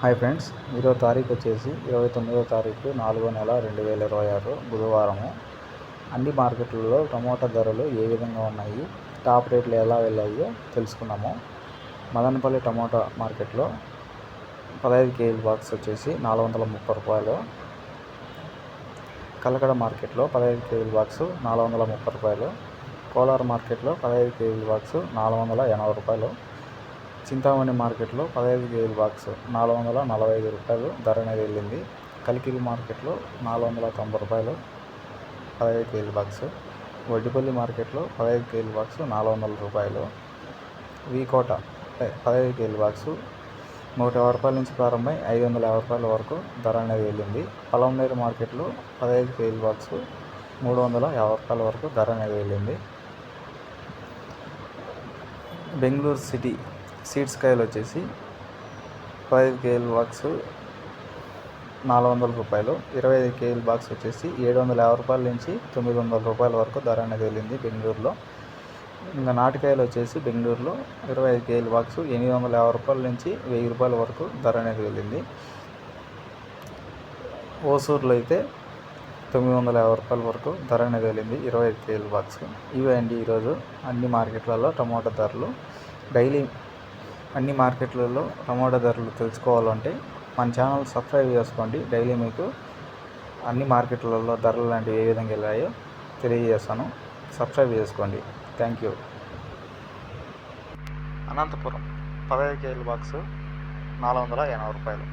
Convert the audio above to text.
Hi friends, ఈరోజు తారీఖు వచ్చేసి 29వ తారీఖు 4వ నెల 2026 బుధవారము. అన్ని మార్కెట్లలో టమోటా ధరలు ఏ విధంగా ఉన్నాయి, టాప్ రేట్లు ఎలా వెళ్ళాయో తెలుసుకున్నాము. మదనపల్లి టమోటా మార్కెట్లో 15 కేజీల బాక్స్ వచ్చేసి 430 రూపాయలు. కలకడ మార్కెట్లో 15 కేజీల బాక్సు 430 రూపాయలు. కోలార్ మార్కెట్లో 15 కేజీల బాక్సు 480 రూపాయలు. చింతామణి మార్కెట్లో 15 కేజీల బాక్స్ 445 రూపాయలు ధర అనేది వెళ్ళింది. కలికిరి మార్కెట్లో 490 రూపాయలు 15 కేజీల బాక్స్. వడ్డిపల్లి మార్కెట్లో 15 కేజీల బాక్స్ 400 రూపాయలు. వీకోట 15 కేజీల బాక్సు 150 రూపాయల నుంచి ప్రారంభమై 550 రూపాయల వరకు ధర అనేది వెళ్ళింది. పలంనేరు మార్కెట్లో 15 కేజీల బాక్సు 350 రూపాయల వరకు ధర అనేది వెళ్ళింది. బెంగళూరు సిటీ సీడ్స్ కాయలు వచ్చేసి 15 కేజీల బాక్స్ 400 రూపాయలు. 25 కేజీల బాక్స్ వచ్చేసి 750 రూపాయల నుంచి 900 రూపాయల వరకు ధర అనేది వెళ్ళింది బెంగళూరులో. ఇంకా నాటికాయలు వచ్చేసి బెంగళూరులో 25 కేజీల బాక్స్ 850 రూపాయల నుంచి 1000 రూపాయల వరకు ధర అనేది వెళ్ళింది. ఓసూరులో అయితే 950 రూపాయల వరకు ధర అనేది వెళ్ళింది 25 కేజీల బాక్స్. ఇవే అండి ఈరోజు అన్ని మార్కెట్లలో టమోటా ధరలు. డైలీ అన్ని మార్కెట్లలో టమోటా ధరలు తెలుసుకోవాలంటే మన ఛానల్ సబ్స్క్రైబ్ చేసుకోండి. డైలీ మీకు అన్ని మార్కెట్లలో ధరలు లాంటివి ఏ విధంగా వెళ్ళాయో తెలియజేస్తాను. సబ్స్క్రైబ్ చేసుకోండి. Thank you. అనంతపురం 15 కేజీల బాక్సు 480 రూపాయలు.